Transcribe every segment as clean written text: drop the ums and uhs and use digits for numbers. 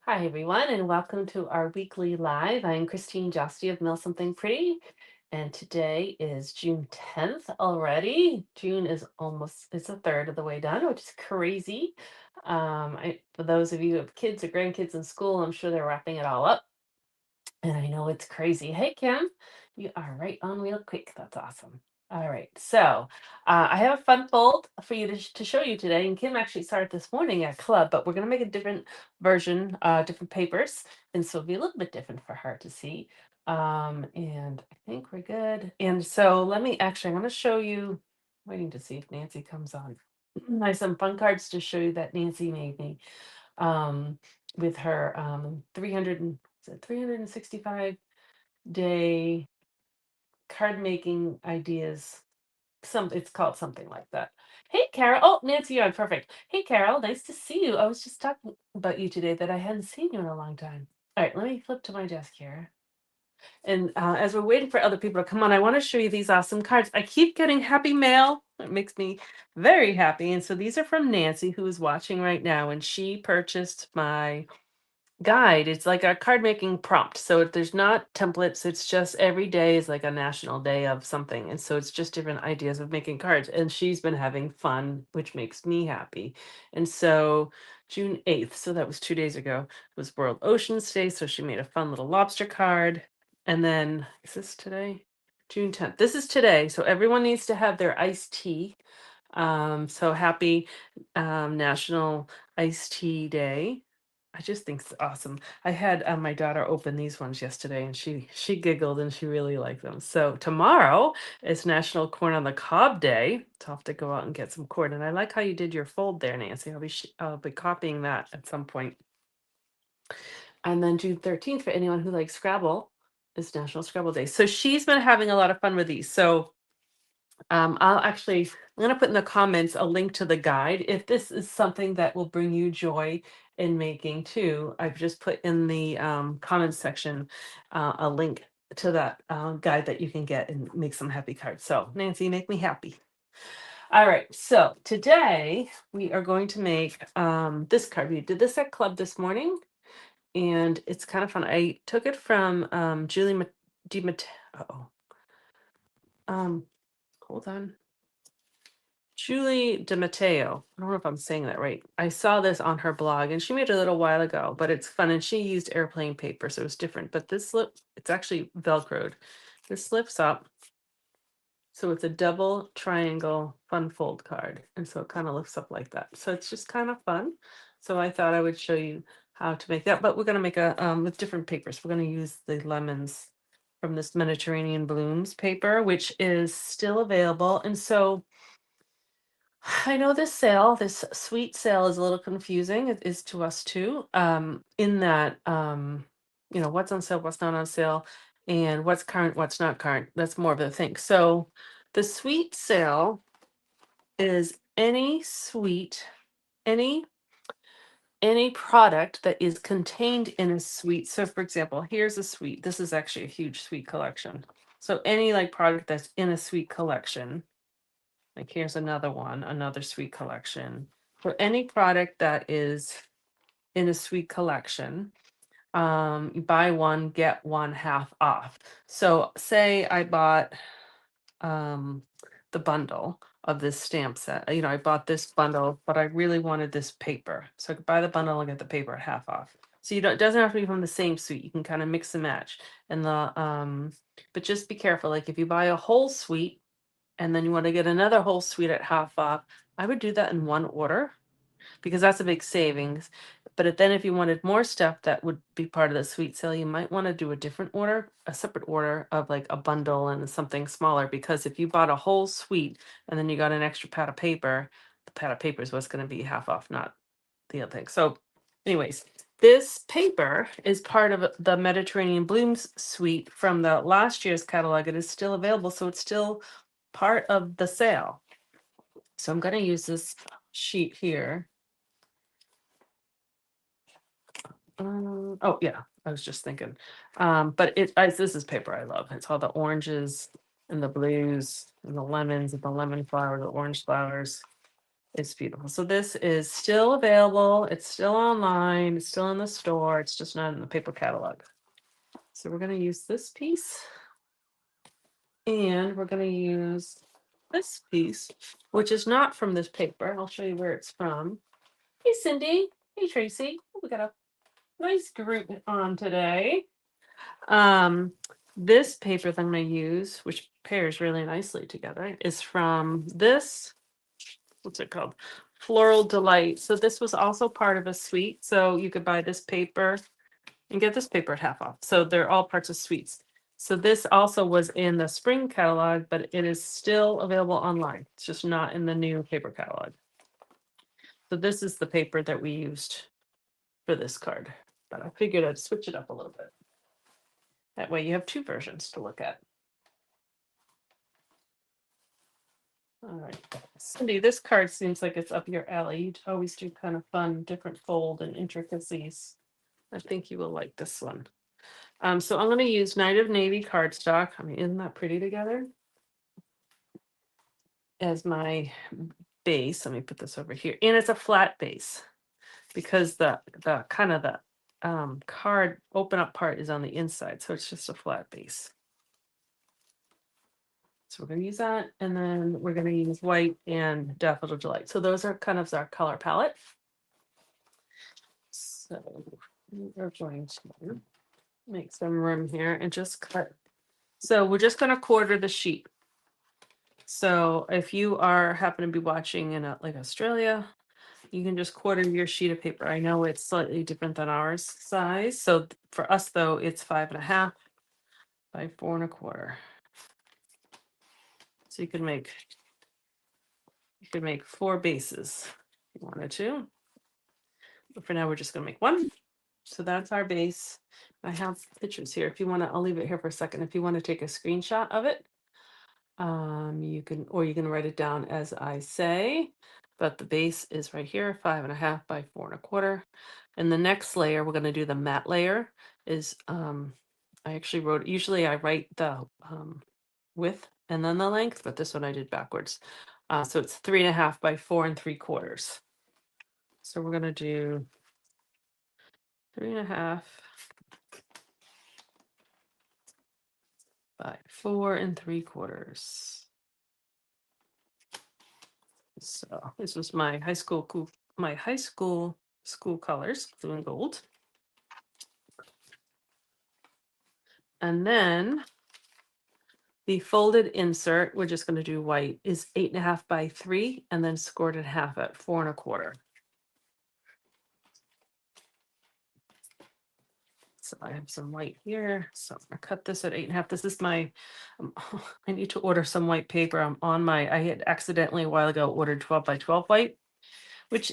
Hi, everyone, and welcome to our weekly live. I'm Christine Josti of Mill Something Pretty, and today is June 10th already. June is almost, it's a third of the way done, which is crazy. For those of you who have kids or grandkids in school, I'm sure they're wrapping it all up, and I know it's crazy. Hey, Kim, you are right on real quick. That's awesome. All right, so I have a fun fold for you to show you today. And Kim actually started this morning at club, but we're going to make a different version, different papers. And so it'll be a little bit different for her to see. And I think we're good. And so I want to show you, waiting to see if Nancy comes on. I have some fun cards to show you that Nancy made me um, with her 365 day card making ideas. It's called something like that. Hey, Carol. Oh, Nancy, you're on. Perfect. Hey, Carol. Nice to see you. I was just talking about you today that I hadn't seen you in a long time. All right, let me flip to my desk here. And as we're waiting for other people to come on, I want to show you these awesome cards. I keep getting happy mail. It makes me very happy. And so these are from Nancy, who is watching right now, and she purchased my guide. It's like a card making prompt. So there's not templates. It's just every day is like a national day of something. And so it's just different ideas of making cards. And she's been having fun, which makes me happy. And so June 8th, so that was 2 days ago, was World Oceans Day. So she made a fun little lobster card. And then is this today? June 10th. This is today. So everyone needs to have their iced tea. So happy National Iced Tea Day. I just think it's awesome. I had my daughter open these ones yesterday, and she giggled and she really liked them. So tomorrow is National Corn on the Cob Day. So I'll have to go out and get some corn. And I like how you did your fold there, Nancy. I'll be copying that at some point. And then June 13th, for anyone who likes Scrabble, is National Scrabble Day. So she's been having a lot of fun with these. So I'm going to put in the comments a link to the guide. If this is something that will bring you joy in making too, I've just put in the comments section a link to that guide that you can get and make some happy cards. So, Nancy, make me happy. All right. So, today we are going to make this card. We did this at club this morning, and it's kind of fun. I took it from Julie DiMatteo. Uh-oh. Um, hold on. Julie DeMatteo. I don't know if I'm saying that right. I saw this on her blog and she made it a little while ago, but it's fun. And she used airplane paper, so it was different. But it's actually Velcroed. This lifts up. So it's a double triangle fun fold card. And so it kind of lifts up like that. So it's just kind of fun. So I thought I would show you how to make that. But we're going to make a with different papers. We're going to use the lemons from this Mediterranean Blooms paper, which is still available. And so I know this sweet sale is a little confusing. It is to us too. In that what's on sale, what's not on sale, and what's current, what's not current. That's more of the thing. So the sweet sale is any sweet, any any product that is contained in a sweet. So for example, here's a sweet. This is actually a huge sweet collection. So any like product that's in a sweet collection, like here's another one, another sweet collection. For any product that is in a sweet collection, you buy one, get one half off. So say I bought um the bundle of this stamp set. I bought this bundle, but I really wanted this paper. So I could buy the bundle and get the paper at half off. So it doesn't have to be from the same suite. You can kind of mix and match. And but just be careful. Like if you buy a whole suite and then you want to get another whole suite at half off, I would do that in one order because that's a big savings. But then if you wanted more stuff that would be part of the suite sale, you might want to do a different order, a separate order of like a bundle and something smaller. Because if you bought a whole suite and then you got an extra pad of paper, the pad of paper is what's going to be half off, not the other thing. So, anyways, this paper is part of the Mediterranean Blooms suite from the last year's catalog. It is still available, so it's still part of the sale. So I'm going to use this sheet here. Oh yeah, I was just thinking. But this is paper I love. It's all the oranges and the blues and the lemons and the lemon flower, the orange flowers. It's beautiful. So this is still available. It's still online. It's still in the store. It's just not in the paper catalog. So we're going to use this piece. And we're going to use this piece, which is not from this paper. I'll show you where it's from. Hey, Cindy. Hey, Tracy. We got a nice group on today. This paper that I'm going to use, which pairs really nicely together, is from this, what's it called? Floral Delight. So this was also part of a suite. So you could buy this paper and get this paper at half off. So they're all parts of suites. So this also was in the spring catalog, but it is still available online. It's just not in the new paper catalog. So this is the paper that we used for this card, but I figured I'd switch it up a little bit. That way you have two versions to look at. All right, Cindy, this card seems like it's up your alley. You always do kind of fun, different fold and intricacies. I think you will like this one. So I'm going to use Night of Navy cardstock. I mean, isn't that pretty together? As my base. Let me put this over here. And it's a flat base because the kind of the card open up part is on the inside. So it's just a flat base. So we're going to use that. And then we're going to use white and Daffodil Delight. So those are kind of our color palette. So we're going to make some room here and just cut. So we're just going to quarter the sheet. So if you are happen to be watching in like Australia, you can just quarter your sheet of paper. I know it's slightly different than ours size. So for us though, it's 5.5 by 4.25. So you could make 4 bases if you wanted to. But for now, we're just gonna make one. So that's our base. I have pictures here. If you want to, I'll leave it here for a second. If you want to take a screenshot of it, you can, or you can write it down as I say. But the base is right here, 5.5 by 4.25. And the next layer, we're going to do the matte layer. Is I actually wrote. Usually, I write the width and then the length, but this one I did backwards. So it's 3.5 by 4.75. So we're going to do 3.5 by 4.75. So this was my high school school colors, blue and gold. And then the folded insert, we're just going to do white, is 8.5 by 3 and then scored in half at 4.25. So I have some white here. So I'm gonna cut this at 8.5. This is my, I need to order some white paper. I'm on my, I had accidentally a while ago ordered 12 by 12 white, which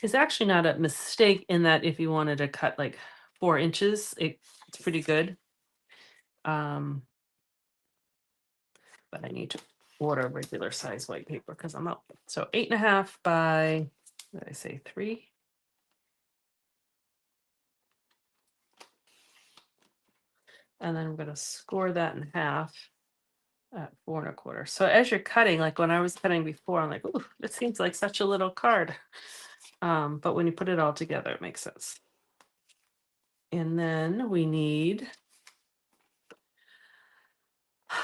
is actually not a mistake in that if you wanted to cut like 4 inches, it's pretty good. But I need to order regular size white paper because I'm out. So 8.5 by, what did I say, 3? And then I'm going to score that in half at 4.25. So as you're cutting, like when I was cutting before, I'm like, oh, it seems like such a little card. But when you put it all together, it makes sense. And then we need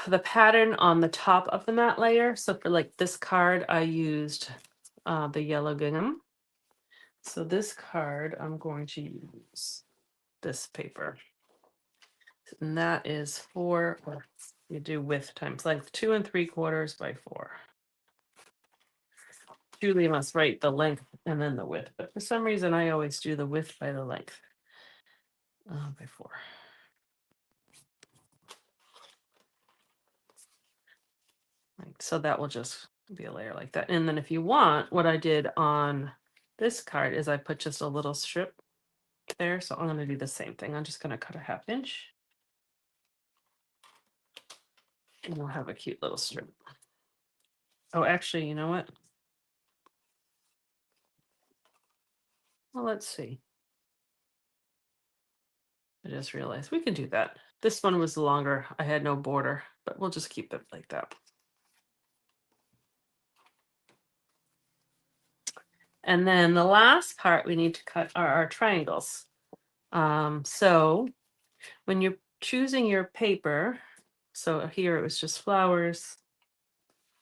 the pattern on the top of the matte layer. So for like this card, I used the yellow gingham. So this card, I'm going to use this paper. And that is 4, or you do width times length, 2.75 by 4. Julie must write the length and then the width, but for some reason I always do the width by the length by 4. Right, so that will just be a layer like that. And then if you want, what I did on this card is I put just a little strip there. So I'm going to do the same thing. I'm just going to cut a 1/2 inch. And we'll have a cute little strip. Oh, actually, you know what? Well, let's see. I just realized we can do that. This one was longer. I had no border, but we'll just keep it like that. And then the last part we need to cut are our triangles. So when you're choosing your paper, so here it was just flowers,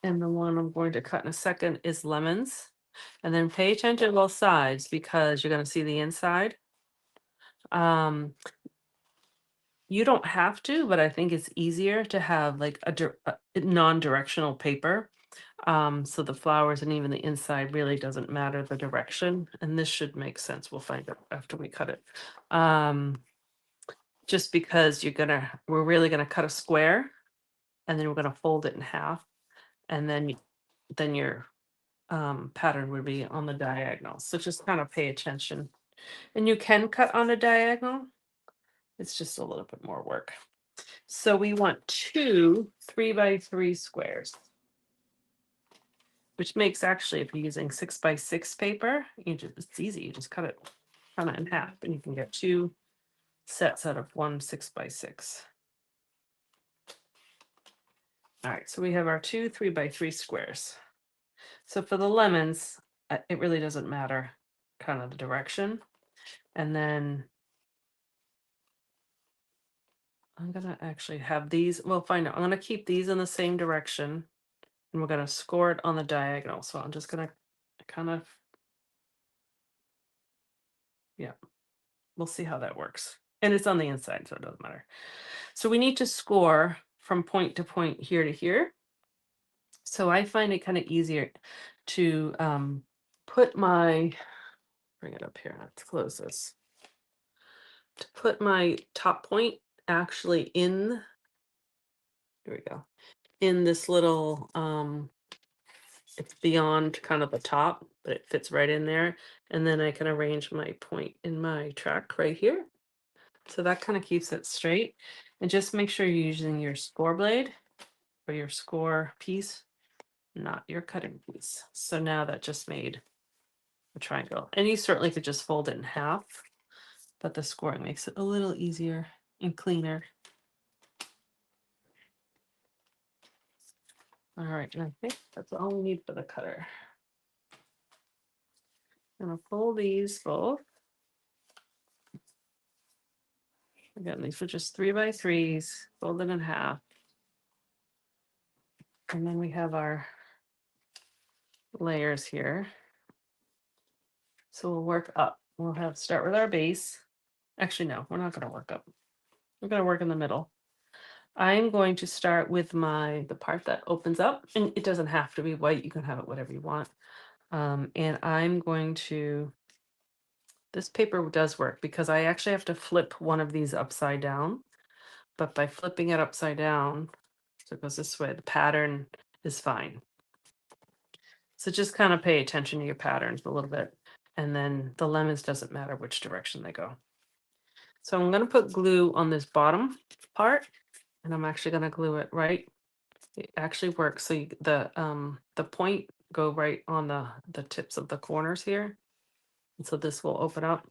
and the one I'm going to cut in a second is lemons. And then pay attention to both sides because you're going to see the inside. Um, you don't have to, but I think it's easier to have like a non-directional paper. So the flowers and even the inside really doesn't matter the direction. And this should make sense. We'll find out after we cut it. Just because we're really gonna cut a square, and then we're gonna fold it in half, and then your pattern would be on the diagonal. So just kind of pay attention. And you can cut on a diagonal. It's just a little bit more work. So we want 2 3x3 squares, which makes actually, if you're using 6x6 paper, it's easy. You just cut it kind of in half, and you can get 2 sets out of one 6x6. All right, so we have our 2 3x3 squares. So for the lemons, it really doesn't matter kind of the direction. And then I'm gonna actually have these, we'll find out. I'm gonna keep these in the same direction, and we're gonna score it on the diagonal. So I'm just gonna kind of, yeah, we'll see how that works. And it's on the inside, so it doesn't matter. So we need to score from point to point here to here. So I find it kind of easier to put my, bring it up here, let's close this. To put my top point actually in, here we go, in this little, it's beyond kind of the top, but it fits right in there. And then I can arrange my point in my track right here. So that kind of keeps it straight. And just make sure you're using your score blade or your score piece, not your cutting piece. So now that just made a triangle. And you certainly could just fold it in half, but the scoring makes it a little easier and cleaner. All right, and I think that's all we need for the cutter. I'm gonna fold these both. Again, these were just 3x3s, folded in half. And then we have our layers here. So we'll work up. We'll start with our base. Actually, no, we're not gonna work up. We're gonna work in the middle. I'm going to start with the part that opens up, and it doesn't have to be white. You can have it whatever you want. And I'm going to, this paper does work because I actually have to flip one of these upside down, but by flipping it upside down, so it goes this way, the pattern is fine. So just kind of pay attention to your patterns a little bit. And then the lemons doesn't matter which direction they go. So I'm going to put glue on this bottom part, and I'm actually going to glue it right. It actually works. So the point go right on the tips of the corners here. And so this will open up.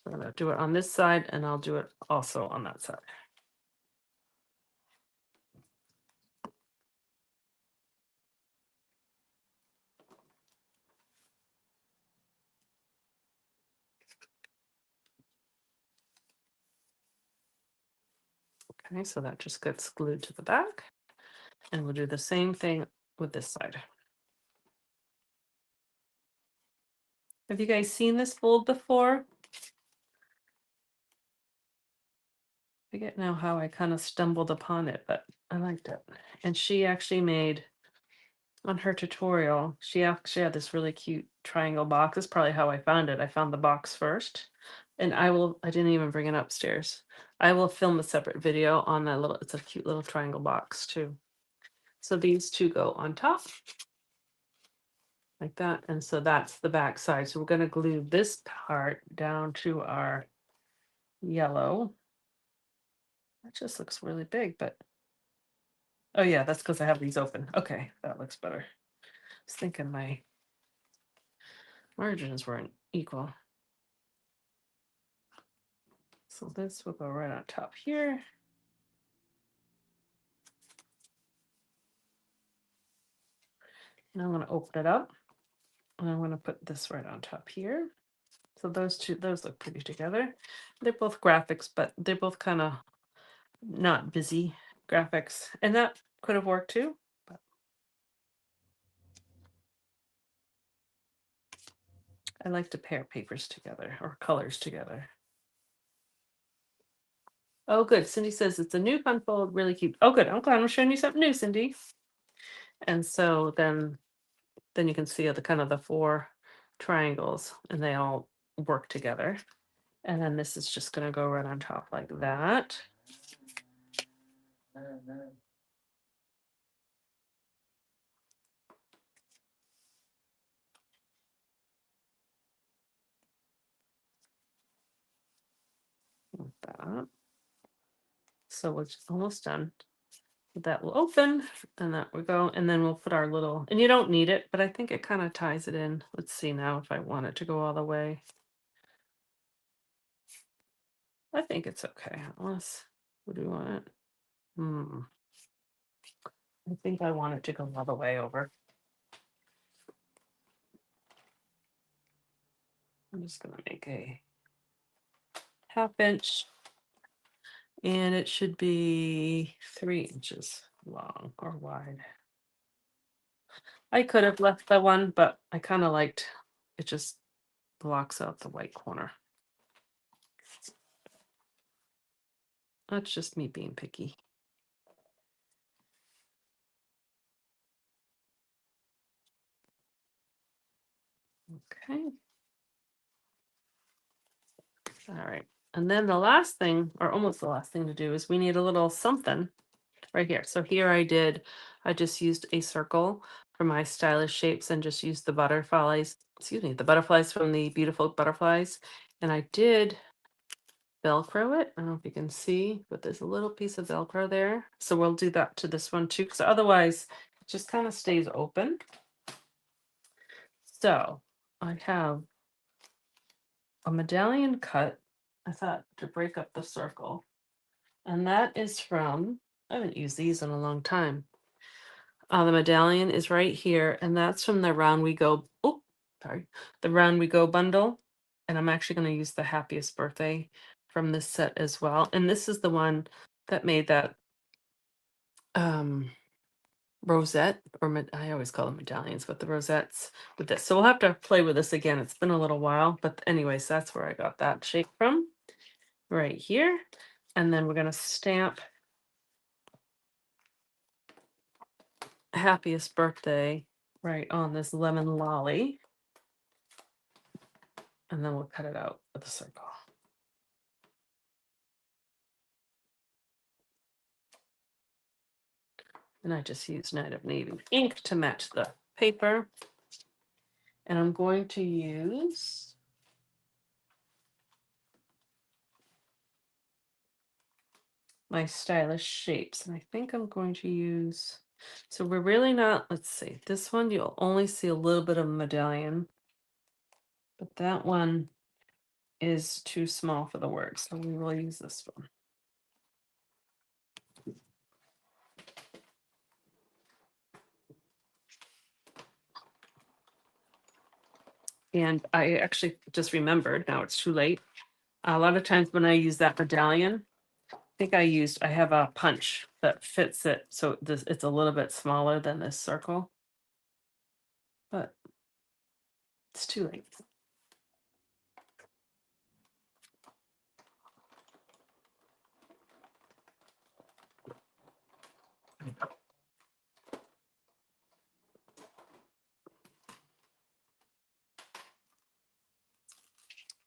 So I'm going to do it on this side, and I'll do it also on that side. Okay, so that just gets glued to the back. And we'll do the same thing with this side. Have you guys seen this fold before? I forget now how I kind of stumbled upon it, but I liked it. And she actually made, on her tutorial, she actually had this really cute triangle box. That's probably how I found it. I found the box first. And I didn't even bring it upstairs. I will film a separate video on that little, it's a cute little triangle box too. So these two go on top like that. And so that's the back side. So we're going to glue this part down to our yellow. That just looks really big, but oh yeah, that's because I have these open. Okay, that looks better. I was thinking my margins weren't equal. So this will go right on top here. Now I'm going to open it up. And I want to put this right on top here. So those look pretty together. They're both graphics, but they're both kind of not busy graphics. And that could have worked too. But I like to pair papers together or colors together. Oh, good. Cindy says it's a new fun fold, really cute. Oh, good. I'm glad I'm showing you something new, Cindy. And so then you can see the kind of the four triangles and they all work together. And then this is just going to go right on top like that. Like that. So it's almost done. That will open and that will go. And then we'll put our little, and you don't need it, but I think it kind of ties it in. Let's see now if I want it to go all the way. I think it's okay. Unless, what do you want it? I think I want it to go all the way over. I'm just going to make a 1/2 inch and it should be 3 inches long or wide. I could have left the one, but I kind of liked it, just blocks out the white corner. That's just me being picky. Okay. All right. And then the last thing, or almost the last thing to do, is we need a little something right here. So here I just used a circle for my stylish shapes and just used the butterflies, the butterflies from the Beautiful Butterflies. And I did Velcro it. I don't know if you can see, but there's a little piece of Velcro there. So we'll do that to this one too, because otherwise it just kind of stays open. So I have a medallion cut. I thought to break up the circle. And that is from, I haven't used these in a long time. The medallion is right here, and that's from the Round We Go, the Round We Go bundle. And I'm actually going to use the Happiest Birthday from this set as well. And this is the one that made that rosette, or I always call them medallions, but the rosettes with this. So we'll have to play with this again. It's been a little while, but anyways, that's where I got that shape from, right here. And then we're going to stamp Happiest Birthday right on this lemon lolly. And then we'll cut it out with a circle. And I just use Night of Navy ink to match the paper. And I'm going to use my stylish shapes. And I think I'm going to use, so we're really not, let's see, this one you'll only see a little bit of medallion, but that one is too small for the words. So we will use this one. And I actually just remembered, now it's too late. A lot of times when I use that medallion, I have a punch that fits it. So it's a little bit smaller than this circle, but it's too late.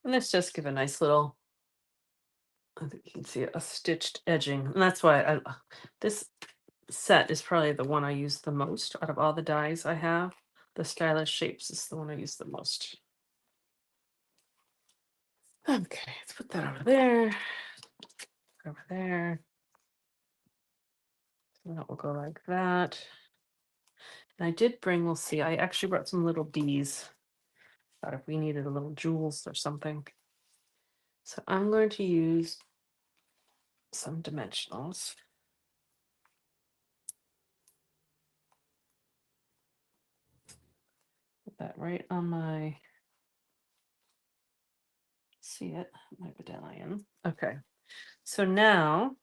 And let's just give a nice little, I think you can see a stitched edging. And that's why this set is probably the one I use the most out of all the dies I have. The Stylish Shapes is the one I use the most. Okay, let's put that over there. Over there. So that will go like that. And I did bring, we'll see, I actually brought some little bees. Thought if we needed a little jewels or something. So I'm going to use some dimensionals. put that right on my, see it, my medallion. Okay, so now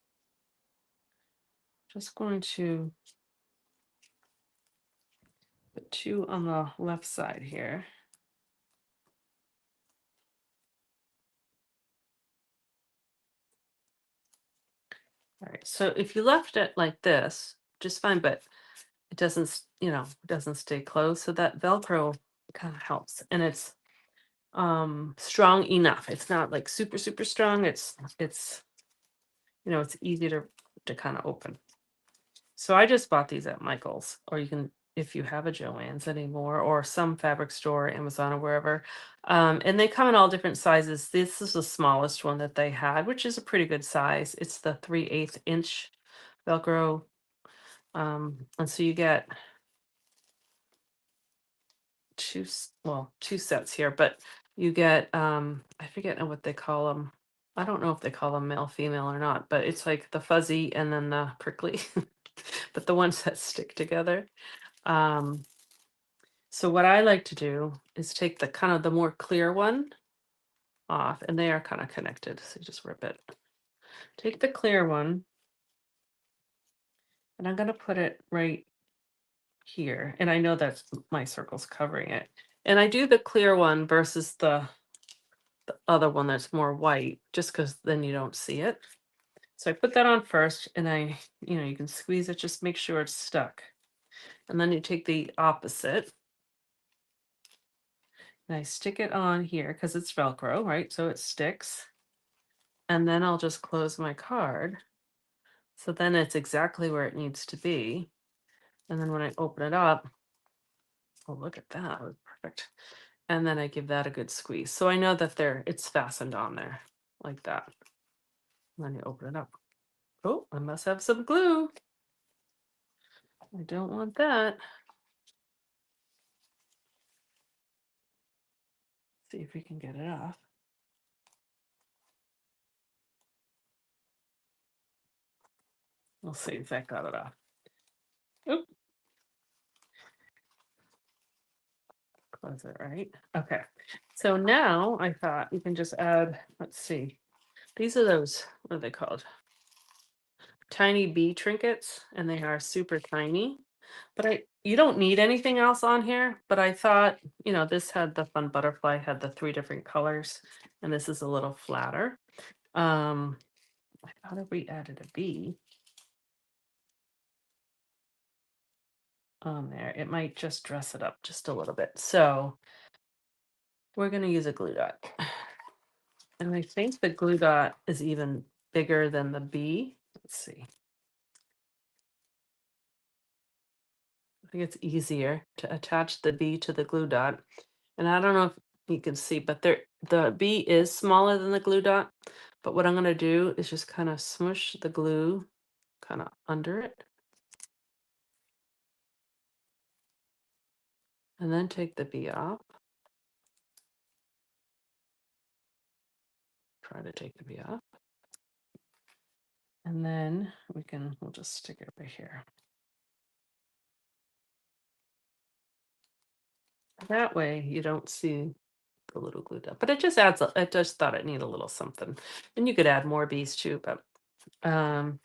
just going to put two on the left side here. All right, so if you left it like this, just fine, but it doesn't, it doesn't stay closed. So that Velcro kind of helps. And it's strong enough. It's not like super, super strong. It's it's easy to kind of open. So I just bought these at Michael's, or you can, if you have a Joann's anymore, or some fabric store, Amazon or wherever. And they come in all different sizes. This is the smallest one that they had, which is a pretty good size. It's the 3/8 inch Velcro. And so you get two sets here, but you get, I forget what they call them. I don't know if they call them male, female or not, but it's like the fuzzy and then the prickly, but the ones that stick together. Um, so what I like to do is take the kind of the more clear one off, and they are kind of connected. So you just rip it. Take the clear one, and I'm gonna put it right here. And I know that's my circle's covering it. And I do the clear one versus the other one that's more white, just because then you don't see it. So I put that on first, and you can squeeze it, just make sure it's stuck. And then you take the opposite, and I stick it on here because it's Velcro, right? So it sticks. And then I'll just close my card. So then it's exactly where it needs to be. And then when I open it up, oh, look at that. That was perfect. And then I give that a good squeeze. So I know that it's fastened on there like that. And then you open it up. Oh, I must have some glue. I don't want that. See if we can get it off. We'll see if that got it off. Oop. Close it, right? Okay. So now I thought we can just add, let's see. These are those, what are they called? Tiny bee trinkets, and they are super tiny. But you don't need anything else on here, but I thought, this had the fun butterfly, had the 3 different colors, and this is a little flatter. I thought if we added a bee on there, it might just dress it up just a little bit. So we're going to use a glue dot. And I think the glue dot is even bigger than the bee. Let's see. I think it's easier to attach the bee to the glue dot. And I don't know if you can see, but the bee is smaller than the glue dot. But what I'm going to do is just kind of smush the glue kind of under it. And then take the bee off. Try to take the bee off. And then we'll just stick it right here. That way you don't see the little glue dot, but it just adds, I just thought it needed a little something. And you could add more bees too, but, all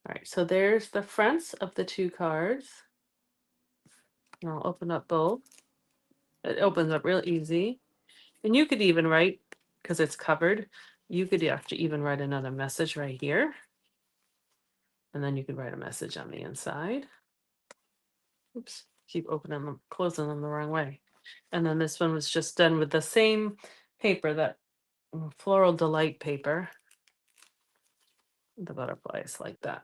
right, so there's the fronts of the 2 cards. And I'll open up both. It opens up real easy. And you could even write, because it's covered, you could actually even write another message right here. And then you could write a message on the inside. Oops, keep opening them, closing them the wrong way. And then this one was just done with the same paper, that Floral Delight paper. The butterflies like that.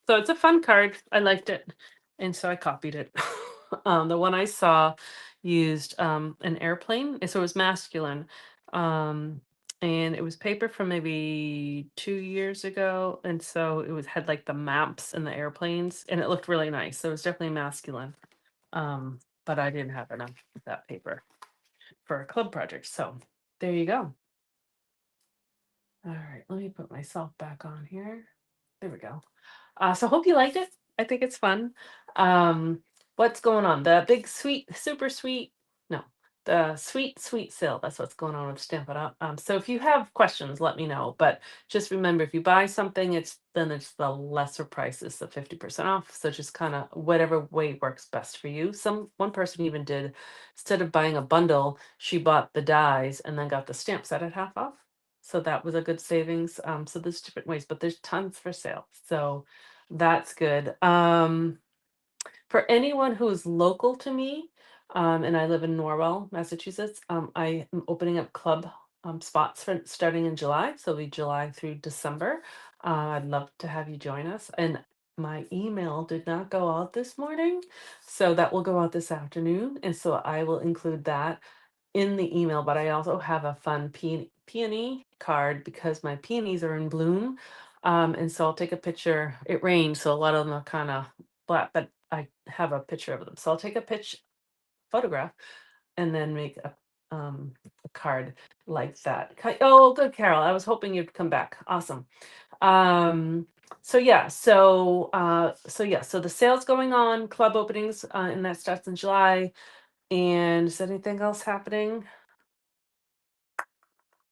So it's a fun card. I liked it. And so I copied it. The one I saw used an airplane. So it was masculine. And it was paper from maybe 2 years ago. And so it had like the maps and the airplanes, and it looked really nice. So it was definitely masculine. But I didn't have enough of that paper for a club project. So there you go. All right, let me put myself back on here. There we go. So hope you liked it. I think it's fun. What's going on? The big sweet, super sweet the sweet, sweet sale. That's what's going on with Stamp It Up. So if you have questions, let me know. But just remember, if you buy something, it's the lesser price is the 50% off. So just kind of whatever way works best for you. One person even did, instead of buying a bundle, she bought the dies and then got the stamp set at half off. So that was a good savings. So there's different ways, but there's tons for sale. So that's good. For anyone who's local to me, and I live in Norwell, Massachusetts, I am opening up club spots for starting in July. So it'll be July through December. I'd love to have you join us. And my email did not go out this morning, so that will go out this afternoon. And so I will include that in the email, but I also have a fun peony card because my peonies are in bloom. And so I'll take a picture. It rained, so a lot of them are kind of black, but I have a picture of them. So I'll take a photograph, and then make a card like that. Oh, good, Carol. I was hoping you'd come back. Awesome. Um, so the sale's going on, club openings, and that starts in July. And is anything else happening?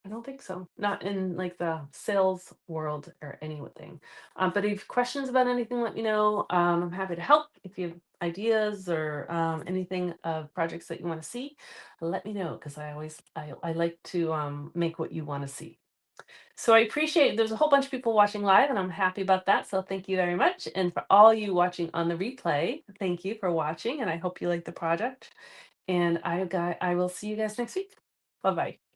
I don't think so. Not in like the sales world or anything. But if you have questions about anything, let me know. I'm happy to help. If you have ideas or anything of projects that you want to see, let me know because I like to make what you want to see. So I appreciate there's a whole bunch of people watching live, and I'm happy about that. So thank you very much. And for all you watching on the replay, thank you for watching, and I hope you like the project. And I will see you guys next week. Bye bye.